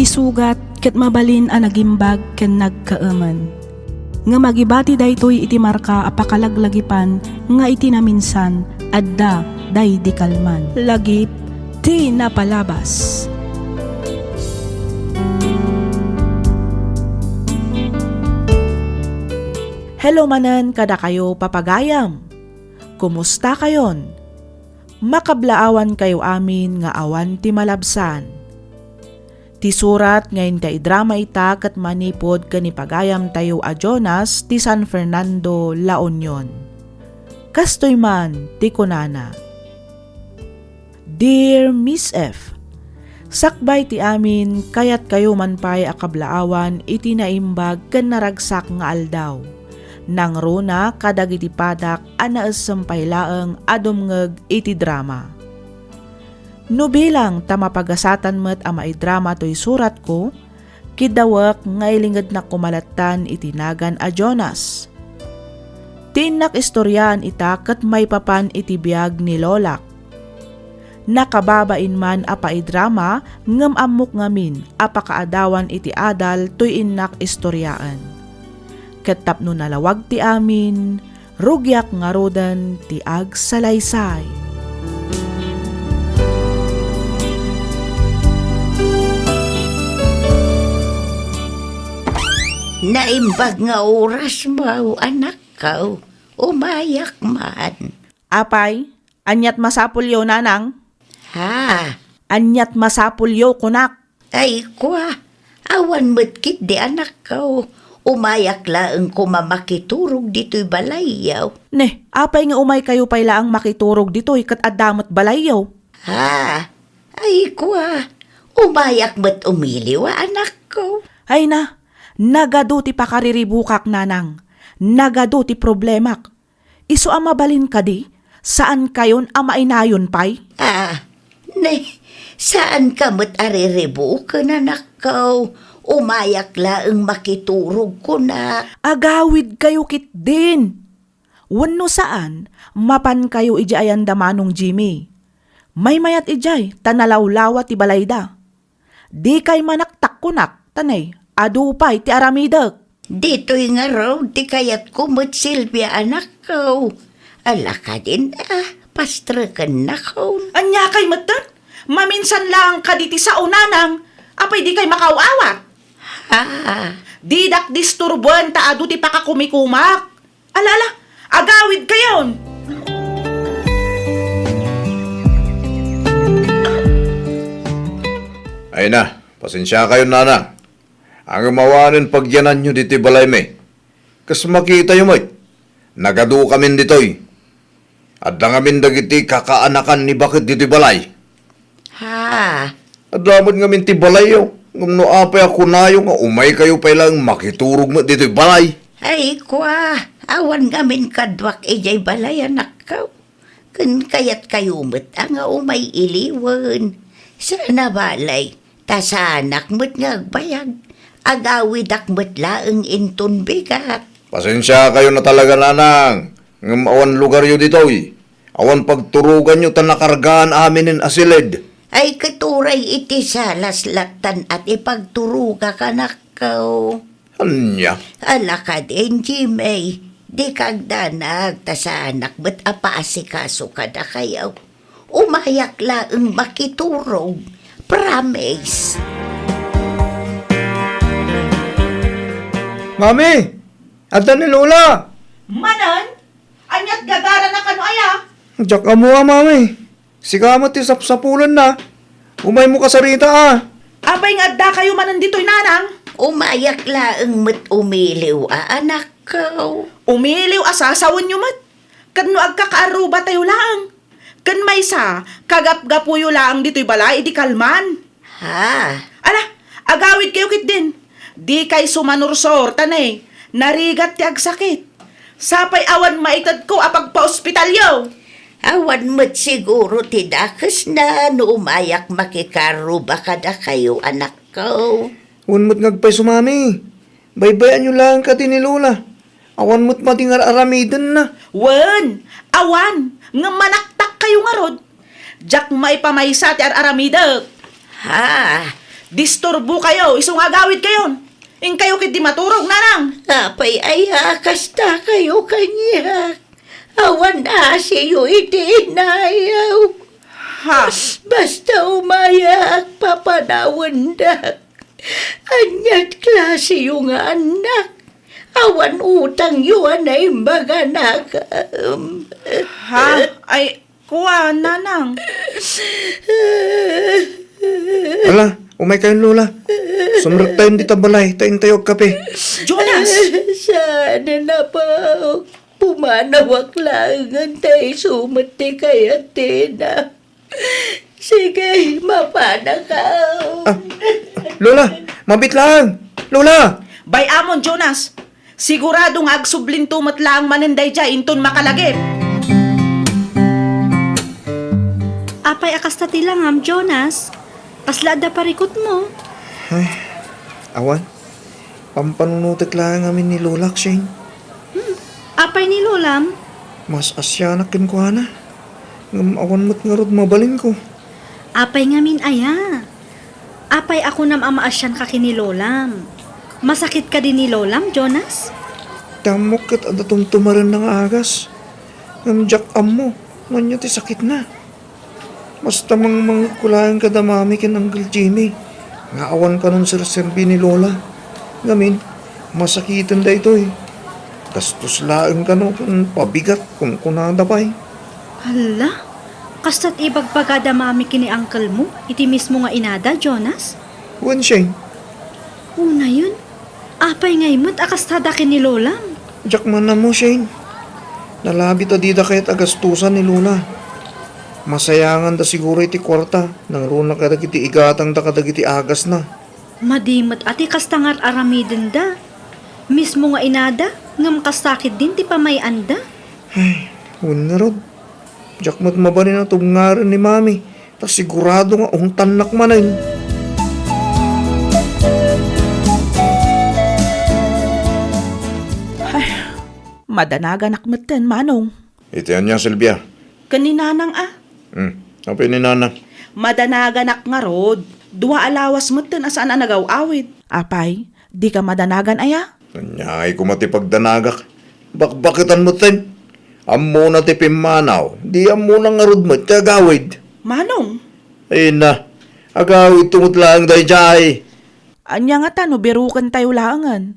Isugat ket mabalin a nagimbag ken nagkaaman. Nga magibati daytoy iti marka apakalaglagipan nga iti naminsan adda day di kalman. Lagip ti napalabas. Hello manen kada kayo papagayam. Kumusta kayon? Makablaawan kayo amin nga awan ti malabsan. Ti surat ngayon ka idrama ita kat manipod kanipagayam tayo a Jonas ti San Fernando, La Union. Kastoy man ti kunana. Dear Miss F, sakbay ti amin kayat kayo man pay akablaawan iti naimbag ken naragsak nga aldaw. Nang runa kadag iti padak anaes sampaylaeng adumngeg iti drama. No bilang tamapagasatan met a maidrama to'y surat ko, kidawak nga ilingad na kumalatan itinagan a Jonas. Tinak istoryaan ita kat may papan iti biyag ni Lolak. Nakababain man a paidrama ngem amok ngamin apakaadawan iti adal to'y inak istoryaan. Ket tapno nalawag ti amin, rugyak nga rodan ti ag salaysay. Naimbag nga oras mo, anak ka, umayak man. Apay, anyat masapulyo nanang? Ha? Anyat masapulyo kunak. Ay kwa, awan mo't di anak ka, umayak laeng kumamakiturog dito'y balayaw. Ne, apay nga umay kayo pay laang makiturog dito'y kat adamot balayaw. Ha? Ay kwa, umayak mo't umiliw, anak ko. Ay na, nagado ti pakariribukak nanang, nagado ti problemak. Iso ang mabalin ka di, saan kayon ang mainayon pay? Ne, saan ka mo't ariribukan, anak ko? Umayak laeng makiturog ko na. Agawid kayo kit din. Wano saan, mapan kayo ijayan damanong Jimmy. May mayat ijay, tanalawlawa ti balayda. Di kay manaktak kunak, tanay, adupay ti aramidak. Dito'y nga raw, di kayat kumot Silvia, anak ko. Ala ka din, pastra ka na ko. Anya kay matan, maminsan lang ka diti sa unanang, apay di kay makawawat. Didak disturbuan ta adu ti pakakumikumak. Alala, agawid kayon. Ay na, pasensya kayo nanang. Ang mawanin pagyanan nyo diti balay me. Kas makita nyo mo't, nagadu kamin ditoy. At ngamin dagiti kakaanakan ni bakit diti balay. Ha? At damod ngamin ti balay yo. Ngumno apay ako na yung umay kayo pa lang makiturog mo dito'y balay. Ay kwa, awan ngamin kadwak ijay balay, anak ko. Kun kayat kayo mo't ang umay iliwan. Sana balay, ta sa anak mo't ngagbayag. Agawid ak mo't laeng inton bigat. Pasensya kayo na talaga nanang. Ngam awan lugar yo dito'y. Awan pagturugan nyo tanakargaan aminin asilid. Ay katuray iti salaslatan at ipagturuga ka na ko. Anya? Ala ka din, Jimmy. Di kagdanag ta sa anak ba't apaasikaso ka na kayo. Umayak laeng makiturog. Promise. Mami! Adda ni Lola! Manan, anyat gagara na kano aya. Diyak ka mo mami. Sigamat ti sapsapulan na. Umay mo kasarita Abay nga adda kayo manan dito'y nanang. Umayak laeng mat umiliw, anak ko. Umiliw asasawan nyo mat. Kan no agkakaaruba tayo lang. Kan may sa, kagap-gapuyo lang dito'y balay, di kalman. Ha? Ala, agawid kayo kit din. Di kay sumanursor, tanay. Narigat ti agsakit. Sapay awan maitad ko apag pa-ospitalyo. Awan mo't siguro tidakas na no umayak makikaruba ka na kayo, anak ko. Unmo't ngagpay sumami. Baybayan nyo lang ka ni Lola. Awan mo't matingar aramidan na. Wen, awan, nga manaktak kayo nga rod. Jak may pamaysa ti aramida. Ha? Disturbo kayo, isong agawid kayon. Ing kayo kiti maturog, nanang. Apay ay kasta kayo kanya. Awan siyo iti inayaw. Ha? Basta umayak, papanawan dak. Anyat klase yung anak. Awan utang yun ay maganak. Ha? Ay, kuha, nanang. Ala, umay kayong lola. Sumrek tayong dita balay, tayong tayo kape. Jonas! Sana na pa pumanawak lang tayo sumati kaya tina. Sige, mapana ka. Lola, mabit lang. Lola! Bay amon, Jonas. Siguradong agsublin tumat lang manenday dya inton makalagip. Apay akas ta tilang am, Jonas. Paslada parikot mo. Ay, awan. Pampanunutik lang amin ni Lola, Shane. Apay ni Lolam. Mas asyanak kin ko na. Ngam awan mo't nga rod mabalin ko. Apay ngamin aya. Apay ako nam amaasyan ka kini Lolam. Masakit ka din ni Lolam, Jonas? Tamok kat adatom tumaran ng agas. Ngam jak mo, nganya ti sakit na. Mas tamang mga kulaan ka damami kin Uncle Jimmy. Nga awan ka nun sir-serbi ni Lola. Ngamin, masakitan da ito eh. Gastos laeng ka no, kung pabigat kung kunadapay. Hala, kastat ibagpagada mami kini uncle mo, iti mismo nga inada, Jonas? Wan Shane, Una yun, apay ngaymot akas tada kini Lolam. jak man na mo Shane. Nalabi ta di da kahit agastusan ni Lola. Masayangan da siguro iti kwarta. Nang runa ka iti igatang da kadagiti agas na. Madimot ati kastangar aramiden da. Mismo nga inada, ngam kasakit din ti pamayanda. Ay, wan nga rod. Jak mo't mabanin ang tubngaran ni Mami. Ta sigurado nga tanak manin. Madanagan akmeten, manong. Itiyan niya, Silvia. Kaninanang Apa ni Nanang? Madanagan ak nga rod. Dua alawas meten asaan ang nagaw-awid. Apay, di ka madanagan aya? Anyay ko matipagdanagak. Bakbakitan mo tin. Amo na ti pimanaw. Di amo na nga rod mo, agawid. Manong, Ay na, agawid tumot lang dahi jay. anya nga tano birukan tayo laangan.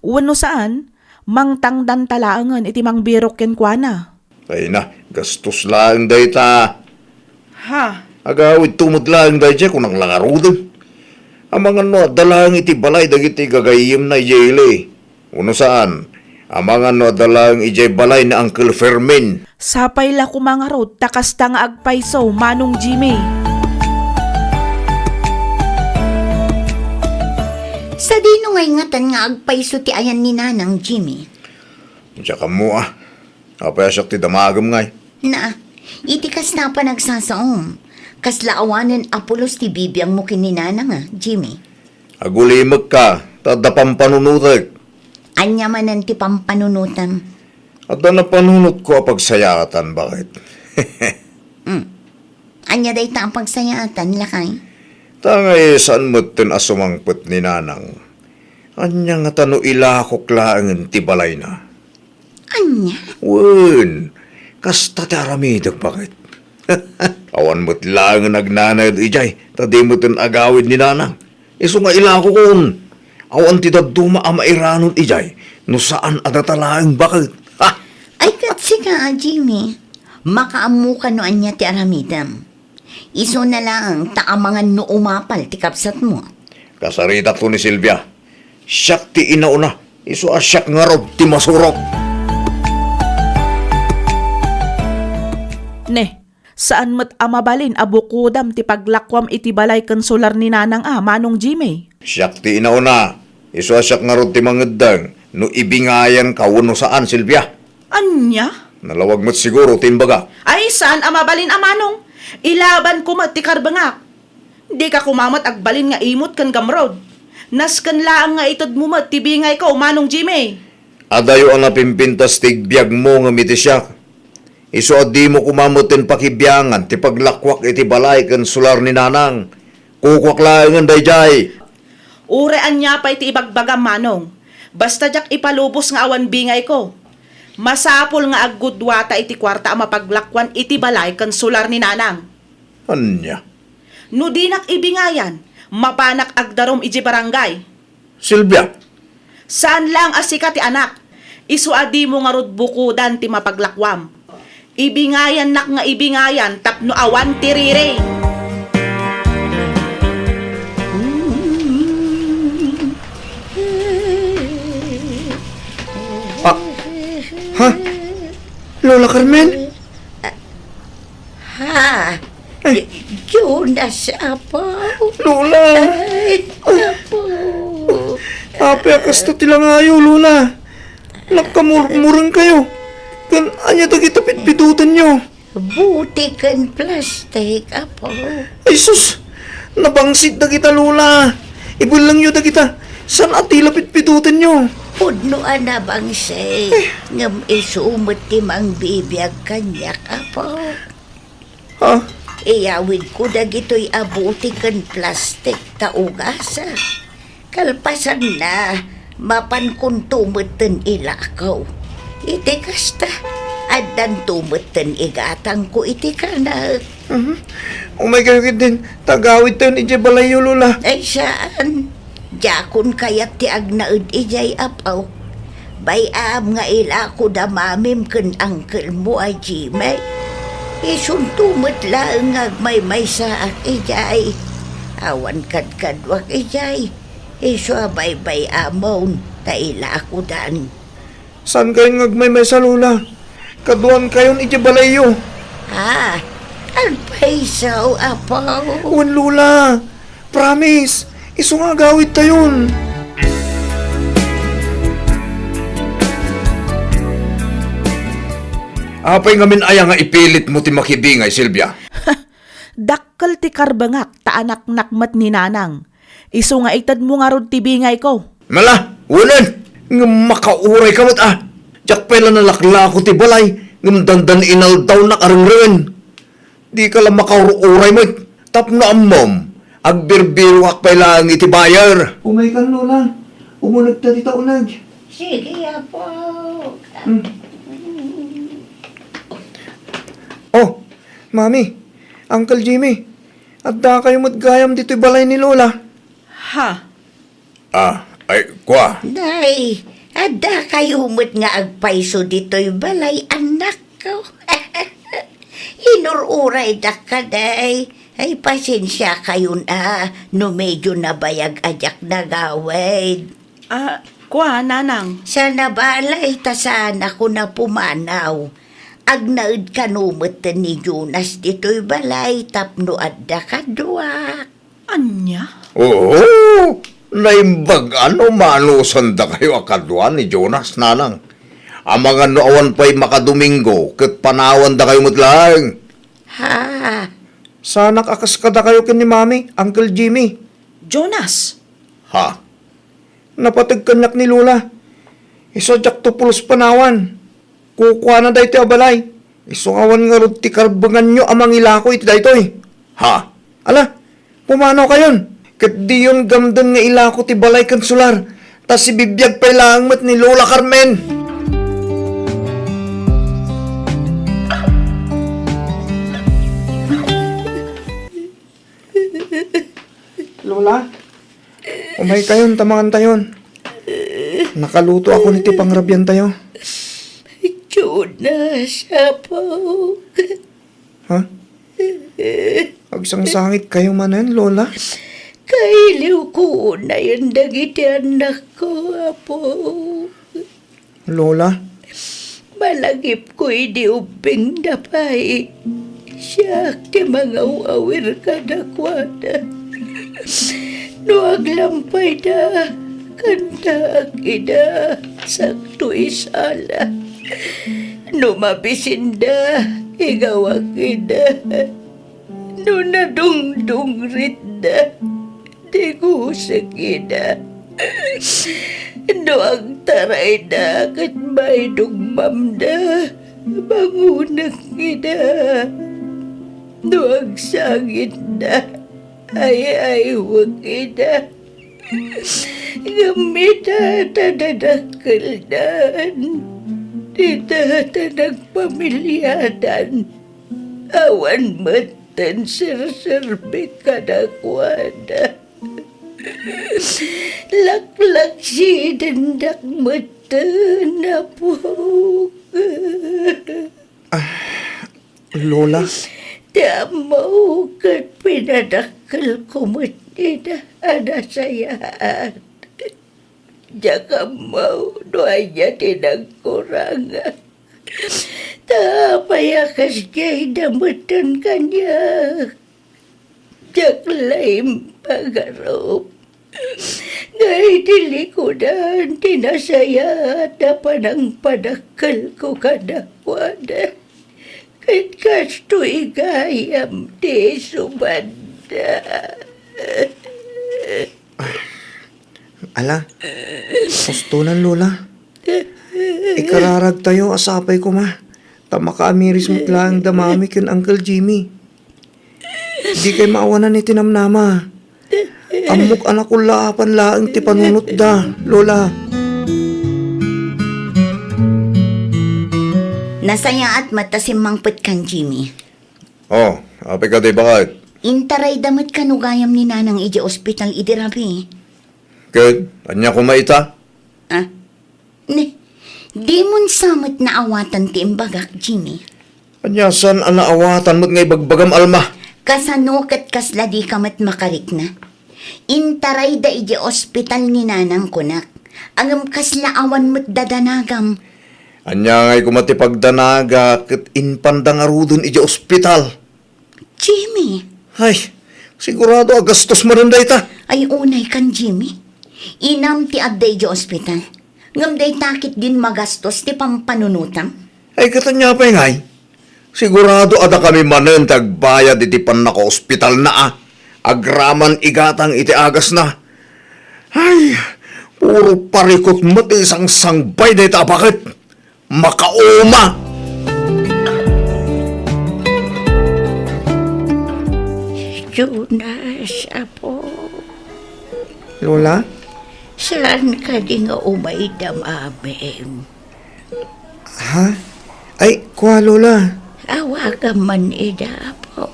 Uwano saan, mangtangdan talaangan iti mang birok ken kuana. Ay na, gastos lang dahi ta. Ha? Agawid tumot lang dahi jay kung ang langarudin. Ang mga no, dalang iti balay dagiti gagayim na jayli. Uno saan, ang mga no, dalang ijay balay na Uncle Fermin. Sapay la kumangarod, takas ta nga agpayso, manong Jimmy. Sa dino ngay ngatan nga agpayso ti ayan ni Nanang Jimmy. Tsaka mo Apay asyak ti damagam ngay. Na, iti kas na pa nagsasaom. Kas laawanan apulos ti bibiyang mo kini Nanang Jimmy. Agulimag ka, tadapang panunutek. Anya manan ti pampanunutan. At na panunot ko pagsayatan, bakit? Anya day ta ang pagsayatan lakay. Tangay saan mo tin asumangput ni Nanang. Anya nga tano ilakok laang ti balay na. Anya? Wen, kasta ti aramidag bakit? Awan mo't lang nagnanay ijay, tadi mo tin agawid ni Nanang. Iso nga ilako kon. Awan ti daduma amairanon ijay, no saan adatalaang bakit? Ha? Ay katsi ka, Jimmy. Makaamu ka no anya ti aramidam. Iso na lang taamangan no umapal ti kapsat mo. Kasarita to ni Silvia. Siyak ti inauna, iso asyak nga rob ti masurok. Ne, saan mat amabalin abukudam ti paglakwam iti balay konsular ni Nanang manong Jimmy. Siyak ti inauna, iso asyak nga rob ti mangiddang, no ibingayan ka no saan, Silvia. Anya? Nalawag mo't siguro timbaga. Ay, saan amabalin manong? Ilaban ko mat ti karbangak. Di ka kumamat agbalin nga imot kan gamrod. Naskan laang nga itod mo mat tibingay ko, manong Jimmy. Adayo ang napimpintas tigbiyag mo nga miti siyak. Iso di mo kumamutin pakibyangan ti paglakwak iti balay kan sular ni Nanang. Kukwaklaan dayjay. Urean niya pa iti ibagbagam manong. Basta jak ipalubos nga awan bingay ko. Masapol nga aggudwata iti kwarta a mapaglakwan iti balay kan sular ni nanang. Anya? No di nak ibingayan, mapanak agdarom iti barangay. Silvia, Saan lang asika ti anak? Isuadi mo nga rod bukudan ti mapaglakwam. Ibingayan nak nga ibingayan tapno awan ti rirey. ha? Lola Carmen? Ha? Jonas, apaw. Lola! Ay, apaw. Ape, akasta tilangayo, Lola. Nakamurmurang kayo. Kan anya da kita pitpitutan nyo. Buti kan plastic, apaw. Ay sus! Nabangsit da kita, Lola. Ibulang nyo da kita. San atila pitpitutan nyo? Pudno na bang say, ngam isumot ti mang bibiyag kanyak, apaw. Ha? Iyawid ko dagito'y abuti kan plastic taugasa. Kalpasan na, mapan kung tumutan ilakaw. Iti kasta, adan tumutan igatang ko iti kanak. Oh my God, din. Tagawid tayo ni Jebalayo, Lola. Ay saan? Jakon kayat ti agnaud ijay apaw. Bayam nga ilako da mamim ken angkel mo ay Jimay. Isuntumot lang agmay sa ijay. Awan kadkadwak ijay. Iso abay amon ta ilako dan. Saan kayo ngagmay sa Lola? Kaduan kayo ni Jebalayo. Ha? Agpaisaw apaw. Uwan, Lola. Promise. Iso nga gawid tayon. Apay ngamin aya nga ipilit mo ti makibingay, Silvia. Dakkel ti karbangak ta anak nakmat ni nanang. Isu nga itad mo nga rod ti bingay ko. Mala, ulan. Nga makauray ka mat Diyak pala nalakla ko ti balay. Ngam dandan inal daw na karangren. Di ka lang makauray mo. Tap na amom. Agbirbiro ak pala ang iti bayar. Umay kan, Lola. Umunag ta di taunag. Sige apaw. Oh, Mami, Uncle Jimmy, adda kayo matgayam dito'y balay ni Lola. Ha? Ay, kwa. Day, ada kayo mo't nga agpaiso dito'y balay anak ko. Inururay da ka, day. Ay, pasensya kayo na, no medyo nabayag ajak na gawid. Kwa, nanang. Sa nabalay, tasan ako na pumanaw. Agnaud kanumot ni Jonas dito'y balay, tapno adda kadwa. Anya? Oo, naimbag manusan da kayo akadwa ni Jonas, nanang. Ang mga noawan pa'y makadomingo, kat panawan da kayo mutlang. Ha? Sanak akas kada kayo kin ni Mami, Uncle Jimmy. Jonas? Ha? Napatagkanak ni Lola. Isadyak to pulos panawan. Kukuha na dahi ti abalay. Isungawan nga rod ti karbangan nyo amang ilako iti daytoy. Ha? Ala, pumanaw kayon. Kat di yun gamdan nga ilako ti balay kan sular. Tas si bibiyag pa'y langmat ni Lola Carmen. Lola, umay kayon, tamangan tayon. Nakaluto ako niti pangrabyan tayo. Jonas, apaw. Ha? Agsang sangit kayo manan, Lola? Kailiw ko na yung dagiti anak ko, apaw. Lola? Malagip ko di ubing dapay. Siya ti mga uawir ka dakwada. No aglampay da, kanta akida, sakto isala. No mabisinda, igaw akida. No nadungdung rinda, di ko sakida. No ang taray da, kat may dugmam da, bangunang ida. No ang sangit da, Ay, wag ina. Gamita tadadakaldan. Dita nagpamilyadan. Awan matan sir-serbi kadakwada. Laklak si dendak matan na po. Lola, Damaw kat pinadakal ko matida ada sayaan. Jaka mau doanya tidak kurang. Tapayakas jay damutan kanya. Jak laim pagarup. Ngay dilikudan tinasaya dapanang padakal ko kadakwada. Kat kasto igayam di subanda. ala, postulan Lola. Ikararag tayo, asapay ko ma. Tamakamiris mo't lang damami kin Uncle Jimmy. Di kay maawanan ni tinamnama. Amok anak ko laapan laang ti panunot da, Lola. Nasaya at matasimangpet kan Jimmy. Oh, api ka di bakit? Intaray damit kanugayam ni nanang iji ospital idirabi. Good, anya kumaita? Ah? Ne, di mon samot na awatan ti imbagak, Jimmy. Anya san anaawatan mo't ngay bagbagam alma? Kasano kat kasla di kamat makarik na. Intaray da iji ospital ni nanang kunak. Angam kasla awan mo't dadanagam. Anya ngay kumatipagdanaga kat inpandang arudon iji ospital. Jimmy, Ay, sigurado agastos mo rin da ita. ay unay kan Jimmy. Inam ti adda iji ospital. Ngam day takit din magastos ti pampanunutam. Ay, katanya pa ngay. Sigurado ada kami manen tagbayad iti panako ospital na Agraman igatang iti agas na. Ay, puro parikot mo't isang sangbay na ita. Bakit? Makauma! Jonas, apo, Lola? saan ka di nga umay damamim? Ha? Ay, kuha Lola. Awagan man ida po.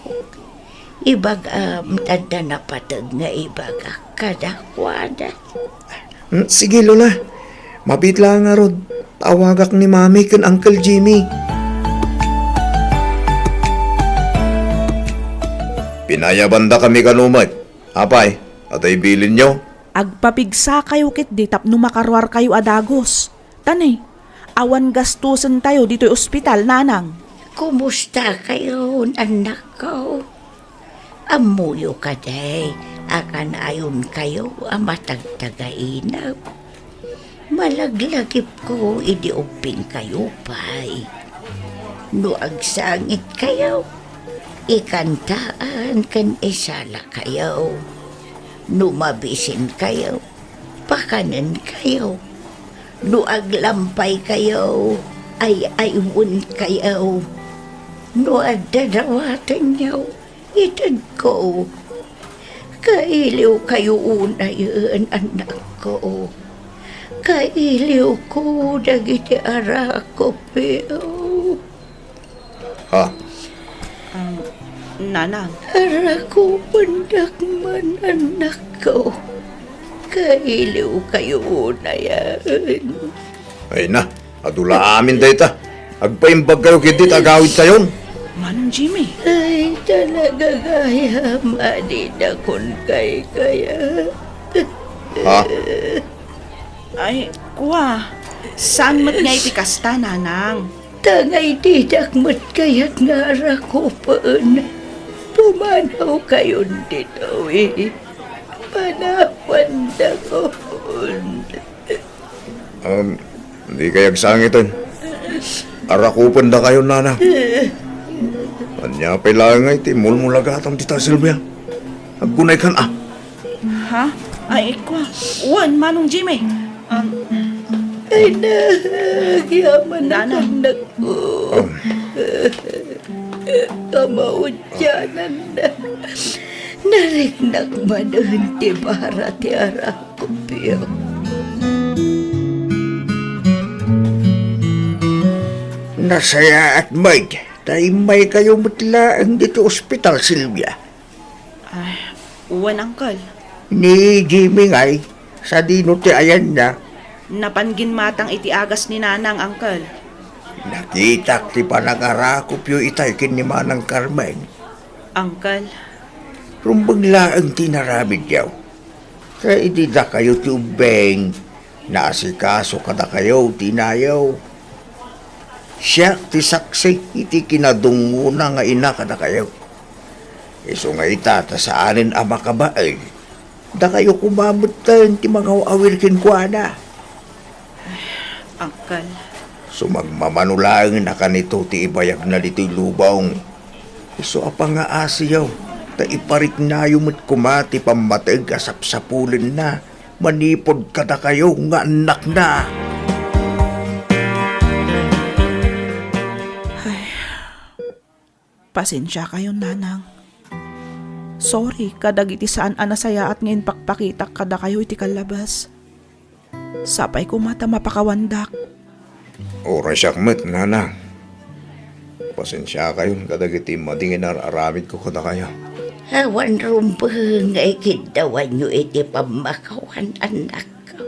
Ibagam tanda na patag nga ibaga kadakwada. Sige Lola. Mabit lang nga rod. Tawagak ni Mami kan Uncle Jimmy. Pinayabanda kami kanumay. Apay, atay bilin nyo. Agpapigsa kayo kit di tapno makarwar kayo adagos. Tanay, awan gastusan tayo dito'y ospital, nanang. Kumusta kayo, anak ko? Amuyo ka day. Akan ayon kayo ang matagtagainap. Malaglagip ko idiuping kayo pa'y. No agsangit kayo, ikantaan kan isala kayo. No mabisin kayo, pakanan kayo. No aglampay kayo, ay aywun kayo. No adadawatan niyo, itad ko. Kailiw kayo una yun, anak ko. Kailiw ko, dagiti ara ko, pero. Ha? Nanang, Ara ko, pandak man, anak ko. Kailiw kayo una yan. Ay na, adula amin da ita. Agpaimbag kayo kitit agawid tayon. Manong Jimmy, Ay, talaga gaya, manina kun kay kaya. Ha? ay, kuha. Saan mat nga itikasta, nanang? Tangay didak mat kaya't nga ara ko paan. Pumanaw kayo dito eh. Panapan na ko. Hindi kayag sangitan. Arakupan da kayo, nana. Anya pilangay ti mulmulagatam tita Silvia. Agkunay kan Ha? Ay, kuha. Uwan, Manong Jimmy. Ay nagyaman ang anak ko. Kamaudyanan na. Narignak manahan ti bara ti arako piyo. Nasaya at Mike, tayo may kayo mutlaang dito ospital, Sylvia. Uwan, Uncle. Ni Jimmy ngay, sa dino ti ayan na, Napangin matang iti agas ni Nanang, Uncle. nakita ti panagarakop yung itay kin ni Manang Carmen. Uncle, Rumbang laang tinaramid yaw. Kaya itida kayo ti ubeng, naasikaso kada kayo, tinayaw. Siya ti saksi, iti kinadunguna nga ina kada kayo. Iso nga itata sa anin ama ka ba ay, da kayo kumamutan ti mga awirkin kwa na. Uncle. Sumagmamanulang na kanito ti ibayag na dito'y lubong. Iso apa nga asiyaw, ta iparik na yumot kumati pamatag asapsapulin na, manipod kada kayo nga anak na. Pasensya kayo, Nanang. Sorry, kadag iti saan anasaya at ngayon pakpakitak kada kayo iti kalabas. Sapay ko mata mapakawandak. Oras yakmet, Nanang. Pasensya kayo, kadagiti madingin aramid ko kada kayo. Awan rumbang ay kidawan nyo iti pamakawan anak ko.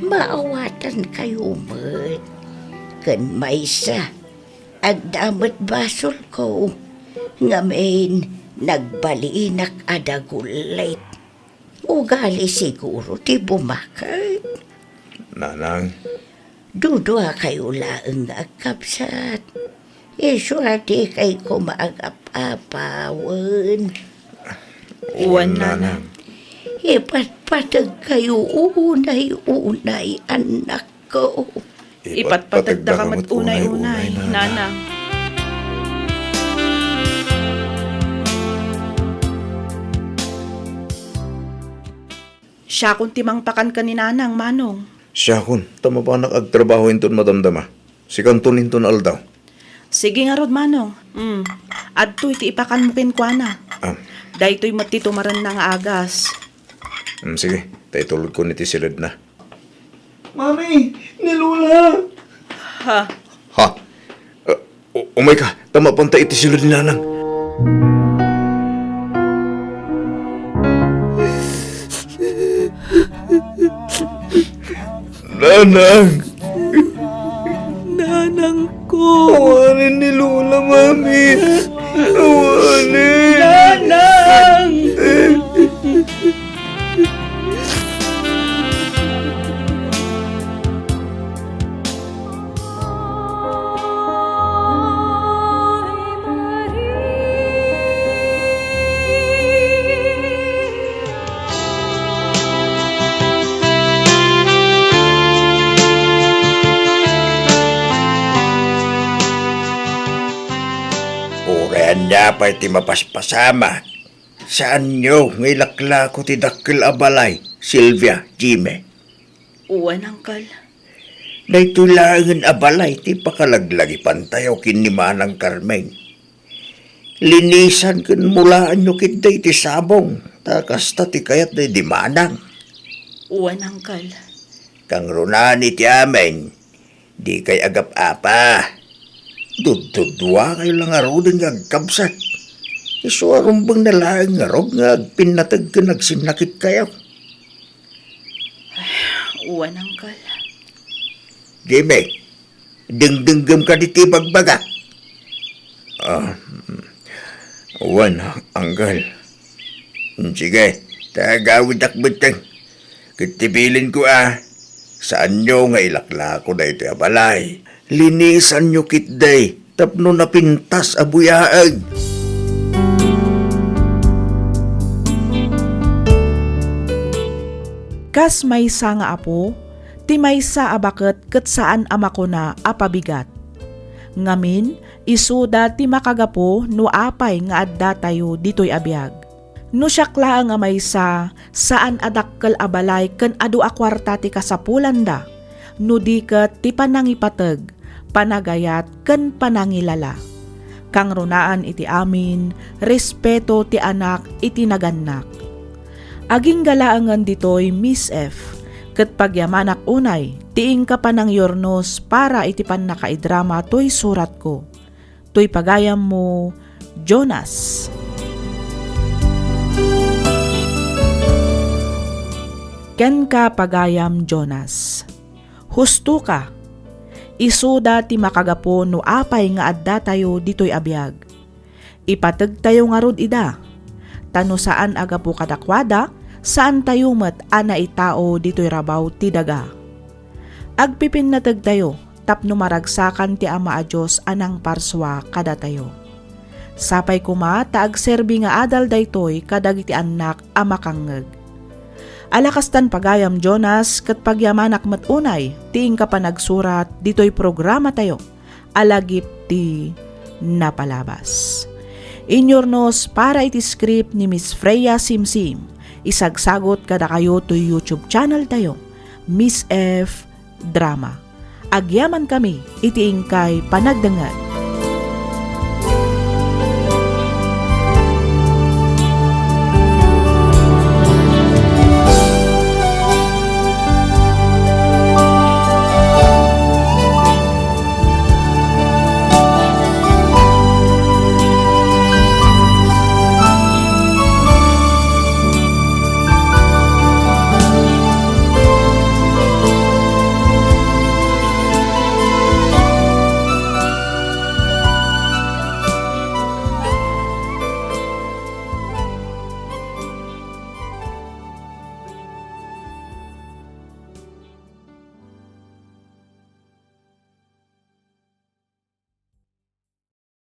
Maawatan kayo mat. Kan maysa, agdamat basol ko. Ngamin, nagbaliinak adagulit. Ugali siguro ti bumakat. Nanang, Dudwa kayo laang agkapsat. Iswati kay kumaagap-apawan. Uwan, Nanang. Ipatpatag kayo unay-unay, anak ko. Ipatpatagda ka mat unay-unay, Nanang. Siya kung timang pakan ka ni Nanang, Manong. Siya kun, tama ba nakagtrabaho inton madamdama? Si kanton inton aldaw. Sige nga rod, Manong. Adto iti ipakan mo kinkwana. Ah, Dahito'y matitumaran na nga agas. sige, tayo tulad ko niti silid na. Mami, nilula! Ha? Ha? Umay ka, tama pang iti silid ni Nanang. Nanang! Nanang ko! Awanin ni Lola, Mami! Awanin! Nanang! Oran dapat ti mapaspasama. Saan nyo ngilakla ko ti dakkel abalay, Sylvia, Jimmy? Uwan, Uncle. Naitulangan abalay ti pakalaglagi pantayaw kin ni Manang Carmen. Linisan kun mulaan nyo kitday ti sabong, takasta ti kayat na di Manang. Uwan, Uncle. Kang runani ti amen, di kay agap-apa. Dudwa kayo lang arudin nga agkabsat. Iso arumbang nalaang arog nga agpinatag ka nagsinakit kayo. Uwan, Uncle. Jimmy, dingdinggam ka di ti bagbaga. Uwan, Anggal. Sige, tagawid akbutang. Kitibilin ko Saan nyo nga ilakla ko na ito abalay? Linisan nyo kitday, tapno na pintas abuyaag. Kas maysa nga apo, ti maysa abaket ket saan ama ko na apabigat. Ngamin, isuda ti makagapo no apay nga adda tayo ditoy abiyag. No syakla nga maysa, saan adakkel abalay ken adu a kwarta ti kasapulan da, no di ket ti panangipateg, panagayat ken panangilala. Kang runaan iti amin, respeto ti anak iti naganak. Aging galaangan ditoy Miss F. Ket pagyamanak unay, tiing ka pa ng yornos para iti pan nakaidrama to'y surat ko. To'y pagayam mo, Jonas. Ken ka pagayam Jonas. Husto ka. Isuda ti makagapo no apay nga adda tayo ditoy abiyag. Ipateg tayo nga rod ida. Tano saan aga po kadakwada, saan tayo met ana itao dito'y rabaw ti daga. Agpipin natag tayo, tapno maragsakan ti ama a Diyos anang parswa kada tayo. Sapay kuma taag serbi nga adal daytoy kadag iti anak a makangeg. Alakastan pagayam Jonas ket pagyamanak met unay, tiing ka pa nagsurat dito'y programa tayo, alagip ti napalabas. Inyornos para iti script ni Miss Freya Simsim. Isagsagot kada kayo to YouTube channel tayo, Miss F Drama. Agyaman kami, iti ingkay panagdangan.